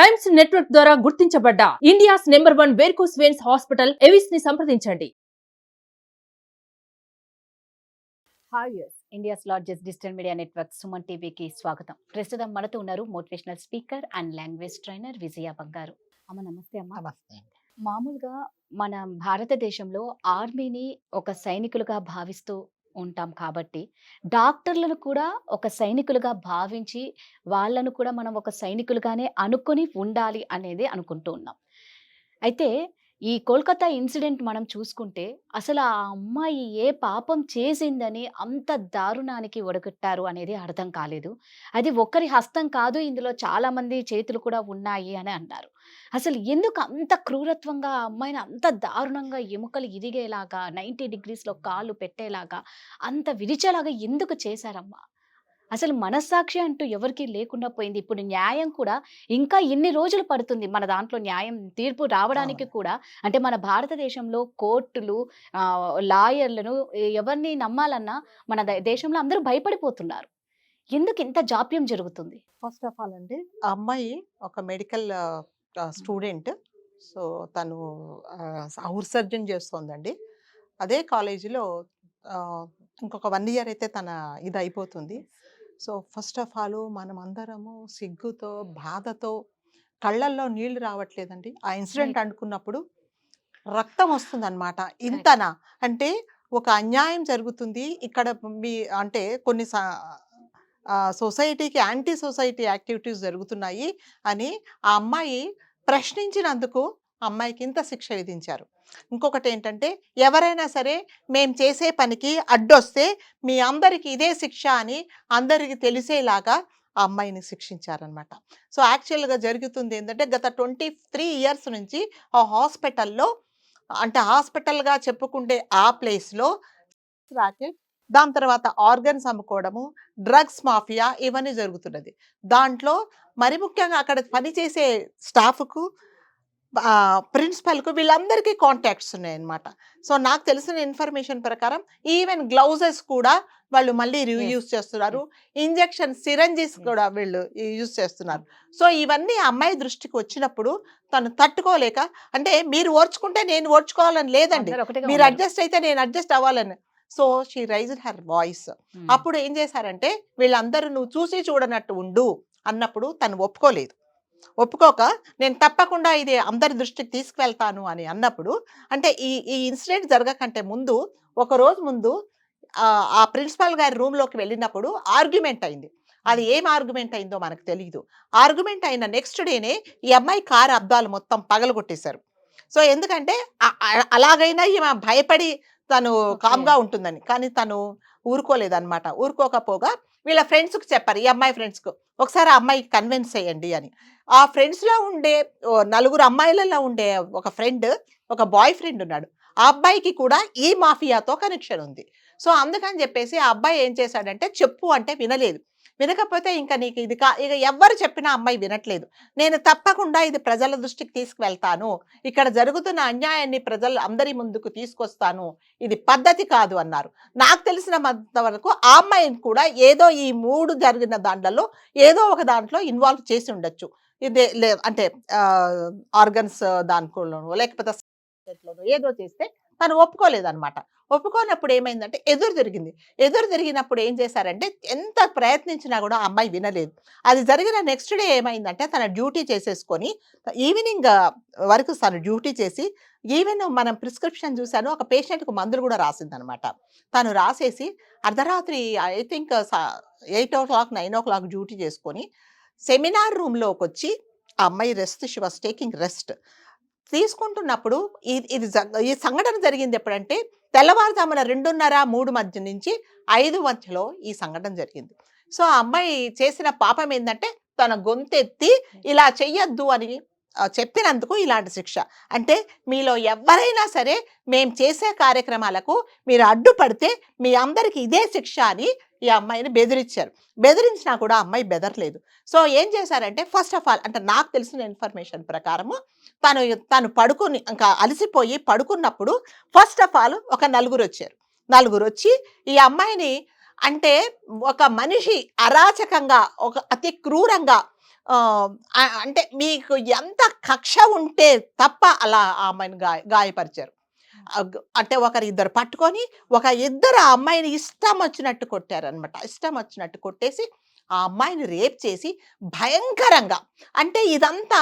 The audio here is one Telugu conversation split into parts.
టైమ్స్ నెట్వర్క్ ద్వారా గుర్తించబడ్డ India's number 1 varicose veins hospital Avis ని సంప్రదించండి. హాయ్ యూస్ India's largest digital media network Suman టీవీకి స్వాగతం. ప్రస్తుతం మనతో ఉన్నారు motivational speaker and language trainer Vijaya Bangaru. అమ్మ నమస్తే అమ్మ. నమస్తే. మామూలుగా మన భారతదేశంలో ఆర్మీని ఒక సైనికులుగా భావిస్తూ ఉంటాం కాబట్టి డాక్టర్లను కూడా ఒక సైనికులుగా భావించి వాళ్ళను కూడా మనం ఒక సైనికులుగానే అనుకొని ఉండాలి అనేది అనుకుంటూ ఉన్నాం. అయితే ఈ కోల్కతా ఇన్సిడెంట్ మనం చూసుకుంటే అసలు ఆ అమ్మాయి ఏ పాపం చేసిందని అంత దారుణానికి ఒడగట్టారు అనేది అర్థం కాలేదు. అది ఒక్కరి హస్తం కాదు, ఇందులో చాలా మంది చేతులు కూడా ఉన్నాయి అని అన్నారు. అసలు ఎందుకు అంత క్రూరత్వంగా ఆ అమ్మాయిని అంత దారుణంగా ఎముకలు ఇరిగేలాగా 90 డిగ్రీస్లో కాళ్ళు పెట్టేలాగా అంత విరిచేలాగా ఎందుకు చేశారమ్మా? అసలు మనస్సాక్షి అంటూ ఎవరికీ లేకుండా పోయింది. ఇప్పుడు న్యాయం కూడా ఇంకా ఇన్ని రోజులు పడుతుంది మన దాంట్లో న్యాయం తీర్పు రావడానికి అవును. కూడా. అంటే మన భారతదేశంలో కోర్టులు, లాయర్లను ఎవరిని నమ్మాలన్నా మన దేశంలో అందరూ భయపడిపోతున్నారు. ఎందుకు ఇంత జాప్యం జరుగుతుంది? ఫస్ట్ ఆఫ్ ఆల్ అండి, ఆ అమ్మాయి ఒక మెడికల్ స్టూడెంట్. సో తను హౌస్ సర్జన్ చేస్తోందండి. అదే కాలేజీలో ఇంకొక 1 ఇయర్ అయితే తన ఇది అయిపోతుంది. సో ఫస్ట్ ఆఫ్ ఆల్ మనం అందరము సిగ్గుతో, బాధతో కళ్ళల్లో నీళ్లు రావట్లేదండి. ఆ ఇన్సిడెంట్ రైట్. అనుకున్నప్పుడు రక్తం వస్తుందన్నమాట. ఇంతనా అంటే ఒక అన్యాయం జరుగుతుంది ఇక్కడ. మీ అంటే కొన్ని సొసైటీకి యాంటీ సొసైటీ యాక్టివిటీస్ జరుగుతున్నాయి అని ఆ అమ్మాయి ప్రశ్నించినందుకు ఆ అమ్మాయికి ఇంత శిక్ష విధించారు. ఇంకొకటి ఏంటంటే, ఎవరైనా సరే మేము చేసే పనికి అడ్డొస్తే మీ అందరికి ఇదే శిక్ష అని అందరికి తెలిసేలాగా ఆ అమ్మాయిని శిక్షించారనమాట. సో యాక్చువల్గా జరుగుతుంది ఏంటంటే, గత 23 ఇయర్స్ నుంచి ఆ హాస్పిటల్లో, అంటే హాస్పిటల్గా చెప్పుకుంటే ఆ ప్లేస్లో రాకెట్, దాని తర్వాత ఆర్గన్స్ అమ్ముకోవడము, డ్రగ్స్ మాఫియా ఇవన్నీ జరుగుతున్నది. దాంట్లో మరి ముఖ్యంగా అక్కడ పనిచేసే స్టాఫ్కు, ప్రిన్సిపల్కు, వీళ్ళందరికీ కాంటాక్ట్స్ ఉన్నాయన్నమాట. సో నాకు తెలిసిన ఇన్ఫర్మేషన్ ప్రకారం ఈవెన్ గ్లౌజెస్ కూడా వాళ్ళు మళ్ళీ యూజ్ చేస్తున్నారు. ఇంజెక్షన్ సిరంజీస్ కూడా వీళ్ళు యూజ్ చేస్తున్నారు. సో ఇవన్నీ ఆ అమ్మాయి దృష్టికి వచ్చినప్పుడు తను తట్టుకోలేక, అంటే మీరు ఓర్చుకుంటే నేను ఓర్చుకోవాలని లేదండి, అందరూ ఒకటిగా మీరు ఉండరు. అడ్జస్ట్ అయితే నేను అడ్జస్ట్ అవ్వాలని. So she raised her voice. అప్పుడు ఏం చేశారంటే, వీళ్ళందరూ నువ్వు చూసి చూడనట్టు ఉండు అన్నప్పుడు తను ఒప్పుకోలేదు. ఒప్పుకోక నేను తప్పకుండా ఇది అందరి దృష్టికి తీసుకువెళ్తాను అని అన్నప్పుడు, అంటే ఈ ఈ ఇన్సిడెంట్ జరగకంటే ముందు, ఒక రోజు ముందు ఆ ప్రిన్సిపాల్ గారి రూమ్లోకి వెళ్ళినప్పుడు ఆర్గ్యుమెంట్ అయింది. అది ఏం ఆర్గ్యుమెంట్ అయిందో మనకు తెలియదు. ఆర్గ్యుమెంట్ అయిన నెక్స్ట్ డేనే ఈ అమ్మాయి కారు అద్దాలు మొత్తం పగలగొట్టేశారు. సో ఎందుకంటే అలాగైనా ఈమె భయపడి తను కామ్గా ఉంటుందని, కానీ తను ఊరుకోలేదన్నమాట. ఊరుకోకపోగా వీళ్ళ ఫ్రెండ్స్కి చెప్పారు, ఈ అమ్మాయి ఫ్రెండ్స్కు, ఒకసారి ఆ అమ్మాయికి కన్విన్స్ చేయండి అని. ఆ ఫ్రెండ్స్లో ఉండే 4 అమ్మాయిలలో ఉండే ఒక ఫ్రెండ్, ఒక బాయ్ ఫ్రెండ్ ఉన్నాడు. ఆ అబ్బాయికి కూడా ఈ మాఫియాతో కనెక్షన్ ఉంది. సో అందుకని చెప్పేసి ఆ అబ్బాయి ఏం చేశాడంటే, చెప్పు అంటే వినలేదు. వినకపోతే ఇంకా నీకు ఇది ఇక ఎవ్వరు చెప్పినా అమ్మాయి వినట్లేదు. నేను తప్పకుండా ఇది ప్రజల దృష్టికి తీసుకువెళ్తాను, ఇక్కడ జరుగుతున్న అన్యాయాన్ని ప్రజలు అందరి ముందుకు తీసుకొస్తాను, ఇది పద్ధతి కాదు అన్నారు. నాకు తెలిసినంత వరకు ఆ అమ్మాయిని కూడా ఏదో ఈ 3 జరిగిన దాంట్లో ఏదో ఒక దాంట్లో ఇన్వాల్వ్ చేసి ఉండొచ్చు. ఇదే అంటే ఆర్గన్స్ దాంట్లోనో లేకపోతే ఏదో చేస్తే తను ఒప్పుకోలేదన్నమాట. ఒప్పుకోనప్పుడు ఏమైందంటే ఎదురు తిరిగింది. ఎదురు తిరిగినప్పుడు ఏం చేశారంటే, ఎంత ప్రయత్నించినా కూడా ఆ అమ్మాయి వినలేదు. అది జరిగిన నెక్స్ట్ డే ఏమైందంటే, తన డ్యూటీ చేసేసుకొని ఈవినింగ్ వరకు తను డ్యూటీ చేసి, ఈవెన్ మనం ప్రిస్క్రిప్షన్ చూశాను, ఒక పేషెంట్కి మందులు కూడా రాసిందనమాట. తను రాసేసి అర్ధరాత్రి ఐ థింక్ 8 9 డ్యూటీ చేసుకొని సెమినార్ రూమ్లోకి వచ్చి ఆ అమ్మాయి rest, she was taking rest తీసుకుంటున్నప్పుడు ఈ సంఘటన జరిగింది ఎప్పుడంటే, తెల్లవారుజామున 2:30 3 మధ్య నుంచి 5 మధ్యలో ఈ సంఘటన జరిగింది. సో ఆ అమ్మాయి చేసిన పాపం ఏంటంటే, తన గొంతెత్తి ఇలా చెయ్యొద్దు అని చెప్పినందుకు ఇలాంటి శిక్ష. అంటే మీలో ఎవరైనా సరే మేము చేసే కార్యక్రమాలకు మీరు అడ్డుపడితే మీ అందరికి ఇదే శిక్ష అని ఈ అమ్మాయిని బెదిరించారు. బెదిరించినా కూడా ఆ అమ్మాయి బెదరలేదు. సో ఏం చేశారంటే, ఫస్ట్ ఆఫ్ ఆల్, అంటే నాకు తెలిసిన ఇన్ఫర్మేషన్ ప్రకారము తను పడుకుని ఇంకా అలసిపోయి పడుకున్నప్పుడు ఫస్ట్ ఆఫ్ ఆల్ ఒక 4 వచ్చారు. 4 వచ్చి ఈ అమ్మాయిని, అంటే ఒక మనిషి అరాచకంగా, ఒక అతి క్రూరంగా అంటే మీకు ఎంత కక్ష ఉంటే తప్ప అలా ఆ అమ్మాయిని గాయపరిచారు. అంటే ఇద్దరు పట్టుకొని ఇద్దరు ఆ అమ్మాయిని ఇష్టం వచ్చినట్టు కొట్టారనమాట. ఇష్టం వచ్చినట్టు కొట్టేసి ఆ అమ్మాయిని రేప్ చేసి భయంకరంగా, అంటే ఇదంతా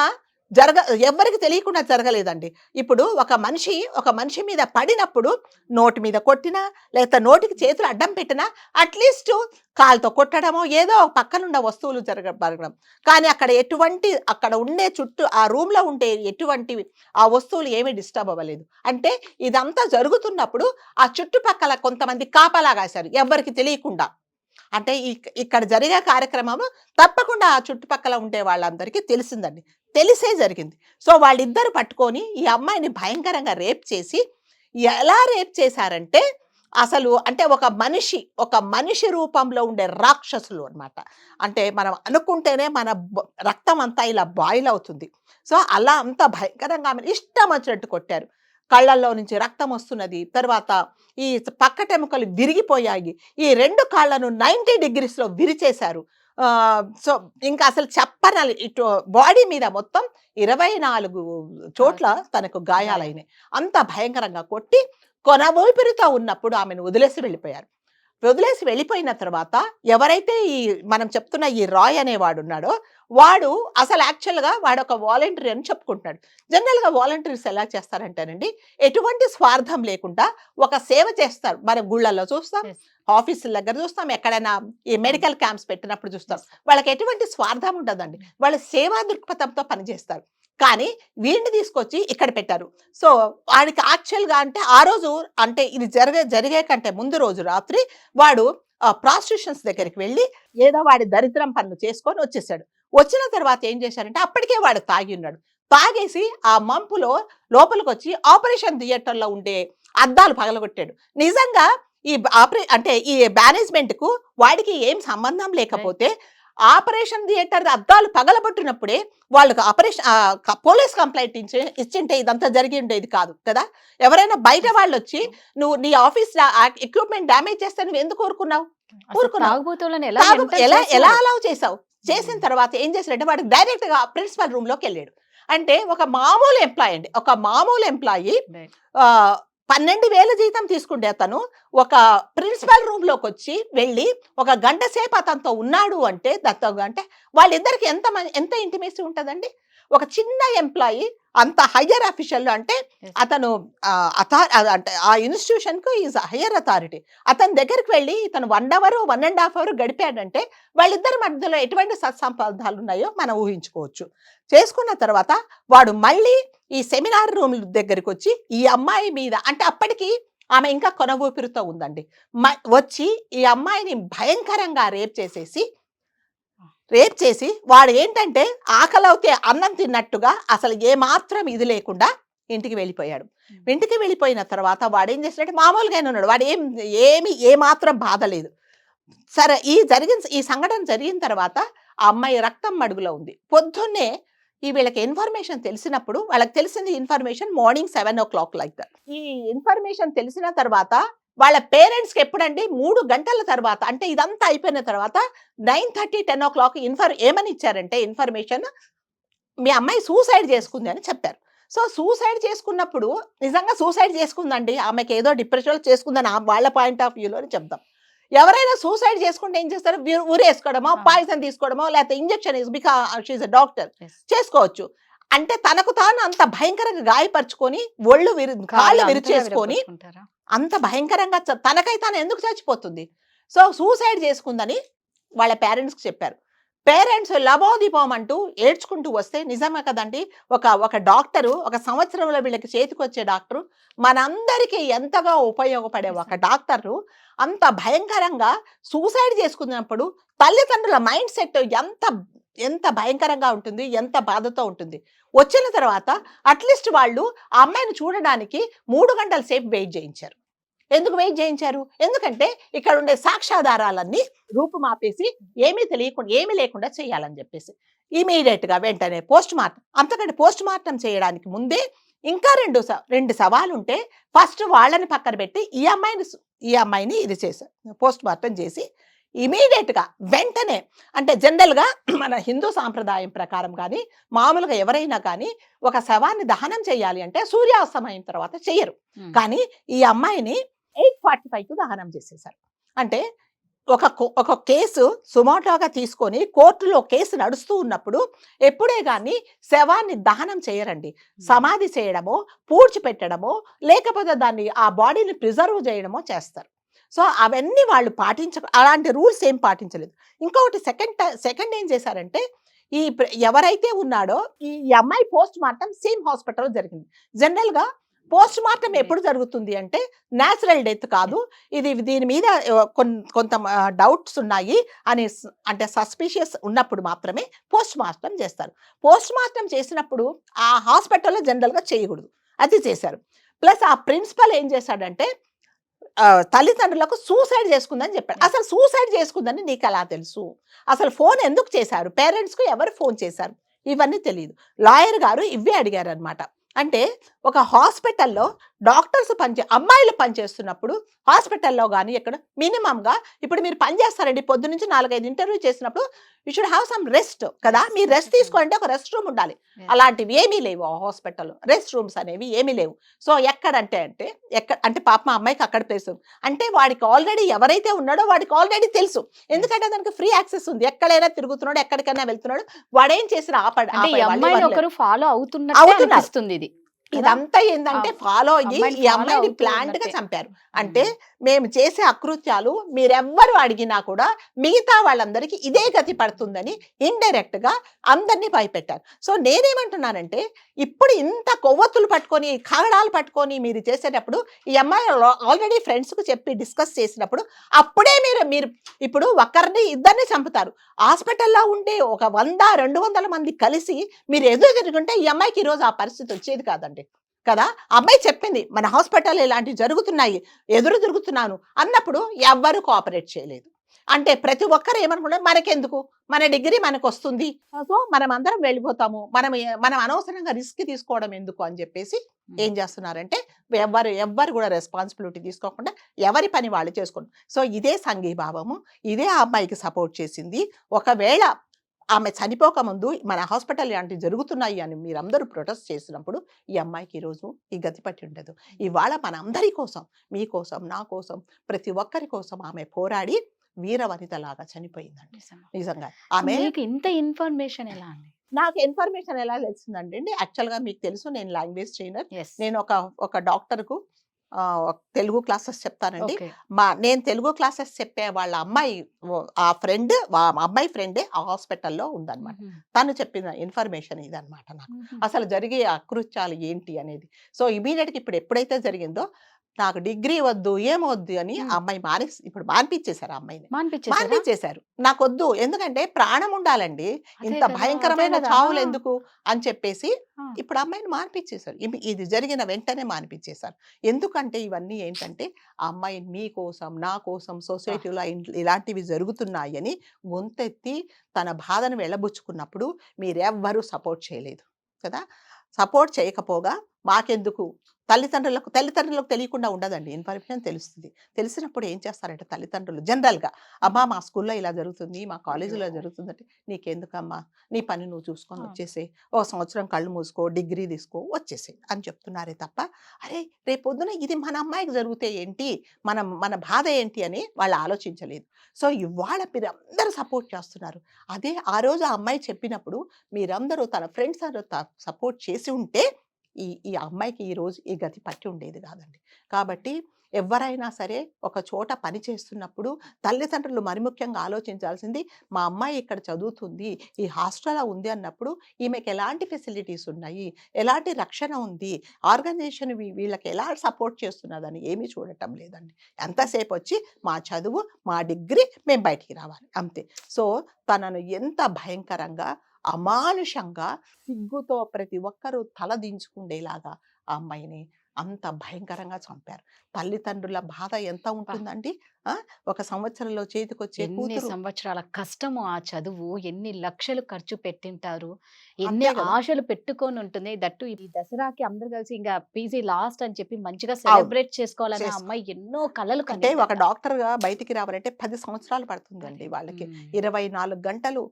ఎవ్వరికి తెలియకుండా జరగలేదండి. ఇప్పుడు ఒక మనిషి మీద పడినప్పుడు నోటి మీద కొట్టినా లేకపోతే నోటికి చేతులు అడ్డం పెట్టినా అట్లీస్ట్ కాలుతో కొట్టడమో ఏదో పక్కనున్న వస్తువులు జరగడం, కానీ అక్కడ ఉండే చుట్టూ ఆ రూమ్ లో ఉండే ఎటువంటివి ఆ వస్తువులు ఏమీ డిస్టర్బ్ అవ్వలేదు. అంటే ఇదంతా జరుగుతున్నప్పుడు ఆ చుట్టుపక్కల కొంతమంది కాపలా కాశారు ఎవ్వరికి తెలియకుండా. అంటే ఇక్కడ జరిగే కార్యక్రమం తప్పకుండా ఆ చుట్టుపక్కల ఉండే వాళ్ళందరికీ తెలిసే జరిగింది. సో వాళ్ళిద్దరు పట్టుకొని ఈ అమ్మాయిని భయంకరంగా రేప్ చేసి, ఎలా రేప్ చేశారంటే అసలు అంటే ఒక మనిషి రూపంలో ఉండే రాక్షసులు అన్నమాట. అంటే మనం అనుకుంటేనే మన రక్తం అంతా ఇలా బాయిల్ అవుతుంది. సో అలా అంత భయంకరంగా ఆమెను ఇష్టం వచ్చినట్టు కొట్టారు. కళ్ళల్లో నుంచి రక్తం వస్తున్నది. తర్వాత ఈ పక్కటెముకలు విరిగిపోయాయి. ఈ 2 కాళ్ళను 90 degreesలో విరిచేశారు. సో ఇంకా అసలు చెప్పనాలి, ఇటు బాడీ మీద మొత్తం 24 చోట్ల తనకు గాయాలైనాయి. అంత భయంకరంగా కొట్టి కొన ఊపిరితో ఉన్నప్పుడు ఆమెను వదిలేసి వెళ్ళిపోయారు. వదిలేసి వెళ్ళిపోయిన తర్వాత ఎవరైతే మనం చెప్తున్న ఈ రాయ్ అనేవాడు ఉన్నాడో, వాడు అసలు యాక్చువల్గా వాడు ఒక వాలంటీర్ అని చెప్పుకుంటున్నాడు. జనరల్గా వాలంటీర్స్ ఎలా చేస్తారంటేనండి, ఎటువంటి స్వార్థం లేకుండా ఒక సేవ చేస్తారు. మనం గుళ్ళల్లో చూస్తాం, ఆఫీసుల దగ్గర చూస్తాం, ఎక్కడైనా ఈ మెడికల్ క్యాంప్స్ పెట్టినప్పుడు చూస్తాం. వాళ్ళకి ఎటువంటి స్వార్థం ఉండదండి. వాళ్ళు సేవా దృక్పథంతో పనిచేస్తారు. కానీ వీడిని తీసుకొచ్చి ఇక్కడ పెట్టారు. సో వాడికి యాక్చువల్గా అంటే ఆ రోజు, అంటే ఇది జరిగే కంటే ముందు రోజు రాత్రి వాడు ప్రాస్టిట్యూషన్స్ దగ్గరికి వెళ్ళి ఏదో వాడి దరిద్రం పనులు చేసుకొని వచ్చేసాడు. వచ్చిన తర్వాత ఏం చేశారంటే అప్పటికే వాడు తాగి ఉన్నాడు. తాగేసి ఆ మంపులో లోపలికి వచ్చి ఆపరేషన్ థియేటర్లో ఉండే అద్దాలు పగలగొట్టాడు. నిజంగా ఈ మేనేజ్మెంట్ కు వాడికి ఏం సంబంధం లేకపోతే ఆపరేషన్ థియేటర్ అద్దాలు పగలబొట్టినప్పుడే వాళ్ళకి పోలీస్ కంప్లైంట్ ఇచ్చింటే ఇదంతా జరిగి ఉండేది కాదు కదా. ఎవరైనా బయట వాళ్ళు వచ్చి నువ్వు నీ ఆఫీస్ ఎక్విప్మెంట్ డ్యామేజ్ చేస్తే నువ్వు ఎందుకు ఊరుకున్నావు? ఎలా అలౌ చేసావు? చేసిన తర్వాత ఏం చేశాడంటే వాడు డైరెక్ట్ గా ప్రిన్సిపల్ రూమ్ లోకి వెళ్ళాడు. అంటే ఒక మామూలు ఎంప్లాయీ 12,000 జీతం తీసుకుంటే అతను ఒక ప్రిన్సిపల్ రూమ్ లోకి వచ్చి వెళ్ళి 1 గంట సేపు అతనితో ఉన్నాడు అంటే అంటే వాళ్ళిద్దరికి ఎంత ఇంటిమేసీ ఉంటుందండి. ఒక చిన్న ఎంప్లాయీ అంత హయ్యర్ అఫీషియల్, అంటే అతను అంటే ఆ ఇన్స్టిట్యూషన్ కు ఈజ్ హయ్యర్ అథారిటీ. అతని దగ్గరికి వెళ్ళి ఇతను 1 hour 1.5 hours గడిపాడంటే వాళ్ళిద్దరి మధ్యలో ఎటువంటి సత్సంబంధాలు ఉన్నాయో మనం ఊహించుకోవచ్చు. చేసుకున్న తర్వాత వాడు మళ్ళీ ఈ సెమినార్ రూమ్ దగ్గరికి వచ్చి ఈ అమ్మాయి మీద, అంటే అప్పటికి ఆమె ఇంకా కొన ఊపిరితో ఉందండి, వచ్చి ఈ అమ్మాయిని భయంకరంగా రేప్ చేసి వాడు ఏంటంటే ఆకలవుతే అన్నం తిన్నట్టుగా అసలు ఏమాత్రం ఇది లేకుండా ఇంటికి వెళ్ళిపోయాడు. ఇంటికి వెళ్ళిపోయిన తర్వాత వాడు ఏం చేసినట్టు మామూలుగానే ఉన్నాడు. వాడు ఏమాత్రం బాధ లేదు. సరే, ఈ సంఘటన జరిగిన తర్వాత ఆ అమ్మాయి రక్తం మడుగులో ఉంది. పొద్దున్నే వీళ్ళకి ఇన్ఫర్మేషన్ తెలిసినప్పుడు, వాళ్ళకి తెలిసింది information morning 7 o'clock like that. ఈ ఇన్ఫర్మేషన్ తెలిసిన తర్వాత వాళ్ళ పేరెంట్స్కి ఎప్పుడండి 3 గంటల తర్వాత, అంటే ఇదంతా అయిపోయిన తర్వాత 9:30 10 o'clock ఏమని ఇచ్చారంటే ఇన్ఫర్మేషన్, మీ అమ్మాయి సూసైడ్ చేసుకుంది అని చెప్పారు. సో సూసైడ్ చేసుకున్నప్పుడు నిజంగా సూసైడ్ చేసుకుందండి, ఆమెకి ఏదో డిప్రెషన్ చేసుకుందని వాళ్ళ పాయింట్ ఆఫ్ వ్యూలో అని చెప్దాం. ఎవరైనా సూసైడ్ చేసుకుంటే ఏం చేస్తారు? ఊరేసుకోవడమో, పాయిజన్ తీసుకోవడమో, లేకపోతే ఇంజెక్షన్ షీఈ్ ఎ డాక్టర్ చేసుకోవచ్చు. అంటే తనకు తాను అంత భయంకరంగా గాయపరుచుకొని కాళ్ళు విరిచేసుకొని అంత భయంకరంగా తనకై తాను ఎందుకు చచ్చిపోతుంది? సో సూసైడ్ చేసుకుందని వాళ్ళ పేరెంట్స్కి చెప్పారు. పేరెంట్స్ లబోదిపోం అంటూ ఏడ్చుకుంటూ వస్తే, నిజమే కదండి, ఒక డాక్టరు, 1 సంవత్సరంలో వీళ్ళకి చేతికి వచ్చే డాక్టరు, మనందరికీ ఎంతగా ఉపయోగపడే ఒక డాక్టరు అంత భయంకరంగా సూసైడ్ చేసుకున్నప్పుడు తల్లిదండ్రుల మైండ్ సెట్ ఎంత భయంకరంగా ఉంటుంది, ఎంత బాధతో ఉంటుంది. వచ్చిన తర్వాత అట్లీస్ట్ వాళ్ళు ఆ అమ్మాయిని చూడడానికి 3 గంటల సేపు వెయిట్ చేయించారు. ఎందుకు వెయిట్ చేయించారు? ఎందుకంటే ఇక్కడ ఉండే సాక్ష్యాధారాలన్నీ రూపుమాపేసి ఏమీ లేకుండా చేయాలని చెప్పేసి ఇమీడియట్ గా వెంటనే పోస్ట్ మార్టం. అంతకంటే పోస్ట్ మార్టం చేయడానికి ముందే ఇంకా 2 సవాలు ఉంటే ఫస్ట్ వాళ్ళని పక్కన పెట్టి ఈ అమ్మాయిని ఇది చేశారు. పోస్ట్ మార్టం చేసి ఇమీడియట్ గా వెంటనే, అంటే జనరల్ గా మన హిందూ సాంప్రదాయం ప్రకారం కానీ మామూలుగా ఎవరైనా కానీ ఒక శవాన్ని దహనం చేయాలి అంటే సూర్యాస్తమయం తర్వాత చెయ్యరు. కానీ ఈ అమ్మాయిని 8:45కు దహనం చేసేసారు. అంటే ఒక కేసు సుమోటోగా తీసుకొని కోర్టులో కేసు నడుస్తూ ఉన్నప్పుడు ఎప్పుడే కానీ శవాన్ని దహనం చేయరండి. సమాధి చేయడమో, పూడ్చిపెట్టడమో, లేకపోతే దాన్ని ఆ బాడీని ప్రిజర్వ్ చేయడమో చేస్తారు. సో అవన్నీ వాళ్ళు అలాంటి రూల్స్ ఏం పాటించలేదు. ఇంకొకటి సెకండ్ ఏం చేశారంటే, ఎవరైతే ఉన్నాడో ఈ అమ్మాయి పోస్ట్ మార్టం సేమ్ హాస్పిటల్లో జరిగింది. జనరల్గా పోస్ట్ మార్టం ఎప్పుడు జరుగుతుంది అంటే న్యాచురల్ డెత్ కాదు, దీని మీద కొంత డౌట్స్ ఉన్నాయి అని, అంటే సస్పిషియస్ ఉన్నప్పుడు మాత్రమే పోస్ట్ మార్టం చేస్తారు. పోస్ట్ మార్టం చేసినప్పుడు ఆ హాస్పిటల్లో జనరల్గా చేయకూడదు, అది చేశారు. ప్లస్ ఆ ప్రిన్సిపల్ ఏం చేశాడంటే తల్లిదండ్రులకు సూసైడ్ చేసుకుందని చెప్పాడు. అసలు సూసైడ్ చేసుకుందని నీకు ఎలా తెలుసు? అసలు ఫోన్ ఎందుకు చేశారు? పేరెంట్స్కు ఎవరు ఫోన్ చేశారు? ఇవన్నీ తెలియదు. లాయర్ గారు ఇవే అడిగారు అనమాట. అంటే ఒక హాస్పిటల్లో డాక్టర్స్ అమ్మాయిలు పనిచేస్తున్నప్పుడు హాస్పిటల్లో కానీ ఎక్కడ మినిమంగా, ఇప్పుడు మీరు పని చేస్తారండి, పొద్దు నుంచి 4-5 ఇంటర్వ్యూ చేసినప్పుడు you should have some rest కదా. మీరు రెస్ట్ తీసుకోవాలంటే ఒక రెస్ట్ రూమ్ ఉండాలి. అలాంటివి ఏమీ లేవు ఆ హాస్పిటల్లో, రెస్ట్ రూమ్స్ అనేవి ఏమీ లేవు. సో అంటే పాప మా అమ్మాయికి అక్కడ ప్లేస్ అంటే వాడికి ఆల్రెడీ ఎవరైతే ఉన్నాడో వాడికి ఆల్రెడీ తెలుసు. ఎందుకంటే దానికి ఫ్రీ యాక్సెస్ ఉంది, ఎక్కడైనా తిరుగుతున్నాడు, ఎక్కడికైనా వెళ్తున్నాడు. వాడేం చేసిన ఫాలో అవుతున్నారు. ఇదంతా ఏంటంటే ఫాలో అయ్యి ఈ అమ్మాయిని ప్లాంట్ గా చంపారు. అంటే మేము చేసే అకృత్యాలు మీరెవ్వరు అడిగినా కూడా మిగతా వాళ్ళందరికీ ఇదే గతి pడుతుందని ఇండైరెక్ట్ గా అందరినీ భయపెట్టారు. సో నేనేమంటున్నానంటే, ఇప్పుడు ఇంత కొవ్వొత్తులు పట్టుకొని కాగడాలు పట్టుకొని మీరు చేసేటప్పుడు ఈ అమ్మాయి ఆల్రెడీ ఫ్రెండ్స్ కు చెప్పి డిస్కస్ చేసినప్పుడు అప్పుడే మీరు ఇప్పుడు ఒకరిని ఇద్దరిని చంపుతారు. హాస్పిటల్లో ఉండే ఒక 100-200 మంది కలిసి మీరు ఎదురు తిరుగుంటే ఈ అమ్మాయికి ఈరోజు ఆ పరిస్థితి వచ్చేది కాదండి కదా. అమ్మాయి చెప్పింది మన హాస్పిటల్ ఇలాంటివి జరుగుతున్నాయి, ఎదురు తిరుగుతున్నాను అన్నప్పుడు ఎవ్వరు కోఆపరేట్ చేయలేదు. అంటే ప్రతి ఒక్కరు ఏమనుకుంటారు, మనకెందుకు, మన డిగ్రీ మనకు వస్తుంది, సో మనం అందరం వెళ్ళిపోతాము, మనం అనవసరంగా రిస్క్ తీసుకోవడం ఎందుకు అని చెప్పేసి ఏం చేస్తున్నారంటే ఎవ్వరు కూడా రెస్పాన్సిబిలిటీ తీసుకోకుండా ఎవరి పని వాళ్ళు చేసుకుంటారు. సో ఇదే సంఘీభావము, ఇదే ఆ అమ్మాయికి సపోర్ట్ చేసింది. ఒకవేళ ఆమె చనిపోక ముందు మన హాస్పిటల్ ఇలాంటివి జరుగుతున్నాయి అని మీరందరూ ప్రొటెస్ట్ చేసినప్పుడు ఈ అమ్మాయికి ఈరోజు ఈ గతి పట్టి ఉండదు. ఇవాళ మన అందరి కోసం, మీకోసం, నా కోసం, ప్రతి ఒక్కరి కోసం ఆమె పోరాడి వీరవనితలాగా చనిపోయిందండి. నిజంగా ఆమె ఇంత ఇన్ఫర్మేషన్ ఎలా అండి? నాకు ఇన్ఫర్మేషన్ ఎలా తెలిసిందండి, యాక్చువల్గా మీకు తెలుసు నేను లాంగ్వేజ్ ట్రైనర్. నేను ఒక డాక్టర్కు తెలుగు క్లాసెస్ చెప్తానండి. నేను తెలుగు క్లాసెస్ చెప్పే వాళ్ళ అమ్మాయి, ఆ అమ్మాయి ఫ్రెండే ఆ హాస్పిటల్లో ఉందన్నమాట. తను చెప్పిన ఇన్ఫర్మేషన్ ఇదన్నమాట నాకు, అసలు జరిగే అకృత్యాలు ఏంటి అనేది. సో ఇమీడియట్గా ఇప్పుడు ఎప్పుడైతే జరిగిందో నాకు డిగ్రీ వద్దు ఏమొద్దు అని ఆ అమ్మాయి ఇప్పుడు మాన్పించేశారు. ఆ అమ్మాయిని మాన్పించేశారు. నాకు వద్దు, ఎందుకంటే ప్రాణం ఉండాలండి, ఇంత భయంకరమైన చావులు ఎందుకు అని చెప్పేసి ఇప్పుడు అమ్మాయిని మాన్పించేశారు. ఇది జరిగిన వెంటనే మాన్పించేశారు. ఎందుకంటే ఇవన్నీ ఏంటంటే ఆ అమ్మాయి మీకోసం, నా కోసం, సొసైటీలో ఇలాంటివి జరుగుతున్నాయని గొంతెత్తి తన బాధను వెళ్ళబుచ్చుకున్నప్పుడు మీరెవ్వరూ సపోర్ట్ చేయలేదు కదా. సపోర్ట్ చేయకపోగా మాకెందుకు, తల్లిదండ్రులకు తెలియకుండా ఉండదండి, ఇన్ఫర్మేషన్ తెలుస్తుంది. తెలిసినప్పుడు ఏం చేస్తారంటే తల్లిదండ్రులు జనరల్గా, అమ్మా మా స్కూల్లో ఇలా జరుగుతుంది, మా కాలేజీలో జరుగుతుందంటే నీకెందుకమ్మా, నీ పని నువ్వు చూసుకొని వచ్చేసే, 1 సంవత్సరం కళ్ళు మూసుకో, డిగ్రీ తీసుకో, వచ్చేసే అని చెప్తున్నారే తప్ప, అరే రేపొద్దున ఇది మన అమ్మాయికి జరిగితే ఏంటి, మన బాధ ఏంటి అని వాళ్ళు ఆలోచించలేదు. సో ఇవాళ మీరందరూ సపోర్ట్ చేస్తున్నారు. అదే ఆ రోజు ఆ అమ్మాయి చెప్పినప్పుడు మీరందరూ, తన ఫ్రెండ్స్ అందరూ సపోర్ట్ చేసి ఉంటే ఈ అమ్మాయికి ఈరోజు ఈ గతి పట్టి ఉండేది కాదండి. కాబట్టి ఎవరైనా సరే ఒక చోట పని చేస్తున్నప్పుడు తల్లిదండ్రులు మరి ముఖ్యంగా ఆలోచించాల్సింది, మా అమ్మాయి ఇక్కడ చదువుతుంది, ఈ హాస్టల్లో ఉంది అన్నప్పుడు ఈమెకి ఎలాంటి ఫెసిలిటీస్ ఉన్నాయి, ఎలాంటి రక్షణ ఉంది, ఆర్గనైజేషన్ వీళ్ళకి ఎలా సపోర్ట్ చేస్తున్నదని ఏమీ చూడటం లేదండి. ఎంతసేపు వచ్చి మా చదువు, మా డిగ్రీ, మేము బయటికి రావాలి అంతే. సో తనను ఎంత భయంకరంగా, అమానుషంగా, సిగ్గుతో ప్రతి ఒక్కరూ తల దించుకుండేలాగా ఆ అమ్మాయిని అంత భయంకరంగా చంపారు. తల్లిదండ్రుల బాధ ఎంత ఉంటుందండి. ఒక సంవత్సరంలో చేతికొచ్చే ఎన్ని కూతురు. సంవత్సరాల కష్టము ఆ చదువు, ఎన్ని లక్షలు ఖర్చు పెట్టింటారు, ఎన్ని అంతే కదా. ఆశలు పెట్టుకొని ఉంటుంది. దట్టు ఈ దసరాకి అందరూ కలిసి ఇంకా పీజీ లాస్ట్ అని చెప్పి మంచిగా సెలబ్రేట్ చేసుకోవాలని ఆ అమ్మాయి ఎన్నో కలలు అంటే ఒక కనేదంట. డాక్టర్‌గా బయటికి రావాలంటే 10 సంవత్సరాలు పడుతుందండి వాళ్ళకి. 24 గంటలు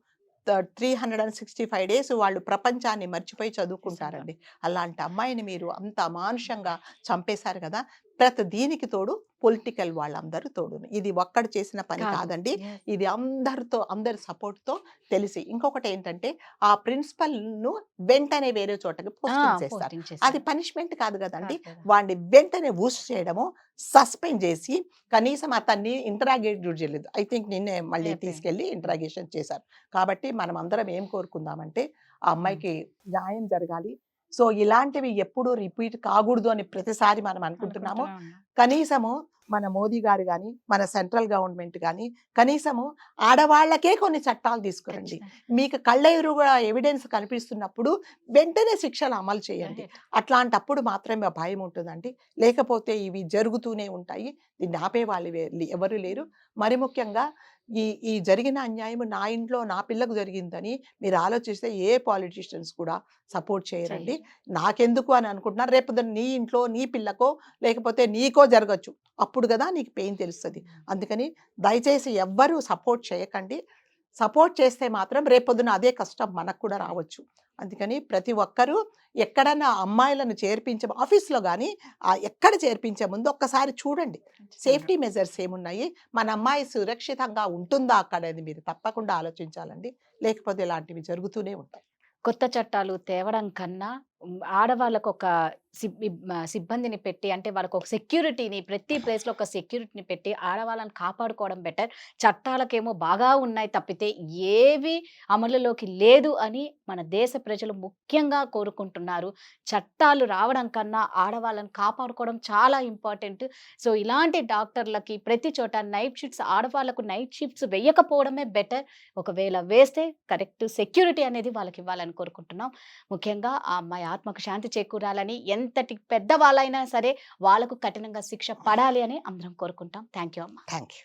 365 డేస్ వాళ్ళు ప్రపంచాన్ని మర్చిపోయి చదువుకుంటారండి. అలాంటి అమ్మాయిని మీరు అంత అమానుషంగా చంపేశారు కదా. ప్రతి దీనికి తోడు పొలిటికల్ వాళ్ళందరూ తోడును. ఇది ఒక్కడు చేసిన పని కాదు. కాదండి. Yes. ఇది అందరి సపోర్ట్‌తో తెలిసి. ఇంకొకటి ఏంటంటే ఆ ప్రిన్సిపల్‌ను వెంటనే వేరే చోటకి పోస్టింగ్ చేస్తారు. పోస్టింగ్ అది చేశారు. పనిష్మెంట్ కాదు కదండీ. కాదు కదా. వాడిని వెంటనే ఊష్ చేయడము, సస్పెండ్ చేసి కనీసం అతన్ని ఇంటరాగేట్ చేయలేదు. ఐ థింక్ నిన్నే మళ్ళీ అయిపోయింది. తీసుకెళ్ళి ఇంటరాగేషన్ చేశారు. కాబట్టి మనం అందరం ఏం కోరుకుందామంటే ఆ అమ్మాయికి న్యాయం జరగాలి. సో ఇలాంటివి ఎప్పుడూ రిపీట్ కాకూడదు అని ప్రతిసారి మనం అనుకుంటున్నాము. కనీసము మన మోదీ గారు గాని, మన సెంట్రల్ గవర్నమెంట్ గాని కనీసము ఆడవాళ్ళకే కొన్ని చట్టాలు తీసుకురండి. మీకు కళ్ళెదురుగా ఎవిడెన్స్ కనిపిస్తున్నప్పుడు వెంటనే శిక్షలు అమలు చేయండి. అట్లాంటప్పుడు మాత్రమే భయం ఉంటుందండి. లేకపోతే ఇవి జరుగుతూనే ఉంటాయి. దీన్ని ఆపేవాళ్ళు ఎవరు లేరు. మరి ముఖ్యంగా ఈ జరిగిన అన్యాయం నా ఇంట్లో నా పిల్లకు జరిగిందని మీరు ఆలోచిస్తే ఏ పాలిటీషియన్స్ కూడా సపోర్ట్ చేయరండి. నాకెందుకు అని అనుకుంటున్నారు. రేపు నీ ఇంట్లో నీ పిల్లకో లేకపోతే నీకో జరగచ్చు. అప్పుడు కదా నీకు పెయిన్ తెలుస్తుంది. అందుకని దయచేసి ఎవ్వరూ సపోర్ట్ చేయకండి. సపోర్ట్ చేస్తే మాత్రం రేపొద్దున అదే కష్టం మనకు కూడా రావచ్చు. అందుకని ప్రతి ఒక్కరూ ఎక్కడన్నా అమ్మాయిలను చేర్పించే ఆఫీస్లో కానీ ఎక్కడ చేర్పించే ముందు ఒక్కసారి చూడండి సేఫ్టీ మెజర్స్ ఏమున్నాయి, మన అమ్మాయి సురక్షితంగా ఉంటుందా అక్కడ అనేది మీరు తప్పకుండా ఆలోచించాలండి. లేకపోతే ఇలాంటివి జరుగుతూనే ఉంటాయి. కొత్త చట్టాలు తేవడం కన్నా ఆడవాళ్ళకు ఒక సిబ్బందిని పెట్టి, అంటే వాళ్ళకు ఒక సెక్యూరిటీని, ప్రతి ప్లేస్లో ఒక సెక్యూరిటీని పెట్టి ఆడవాళ్ళని కాపాడుకోవడం బెటర్. చట్టాలకేమో బాగా ఉన్నాయి తప్పితే ఏవి అమలులోకి లేదు అని మన దేశ ప్రజలు ముఖ్యంగా కోరుకుంటున్నారు. చట్టాలు రావడం కన్నా ఆడవాళ్ళని కాపాడుకోవడం చాలా ఇంపార్టెంట్. సో ఇలాంటి డాక్టర్లకి ప్రతి చోట నైట్ షిఫ్ట్స్, ఆడవాళ్ళకు నైట్ షిఫ్ట్స్ వేయకపోవడమే బెటర్. ఒకవేళ వేస్తే కరెక్ట్ సెక్యూరిటీ అనేది వాళ్ళకి ఇవ్వాలని కోరుకుంటున్నాం. ముఖ్యంగా ఆ అమ్మాయి ఆత్మకు శాంతి చేకూరాలని, ఎంతటి పెద్దవాళ్ళైనా సరే వాళ్ళకు కఠినంగా శిక్ష పడాలి అని అందరం కోరుకుంటాం. థ్యాంక్ యూ అమ్మ. Thank you.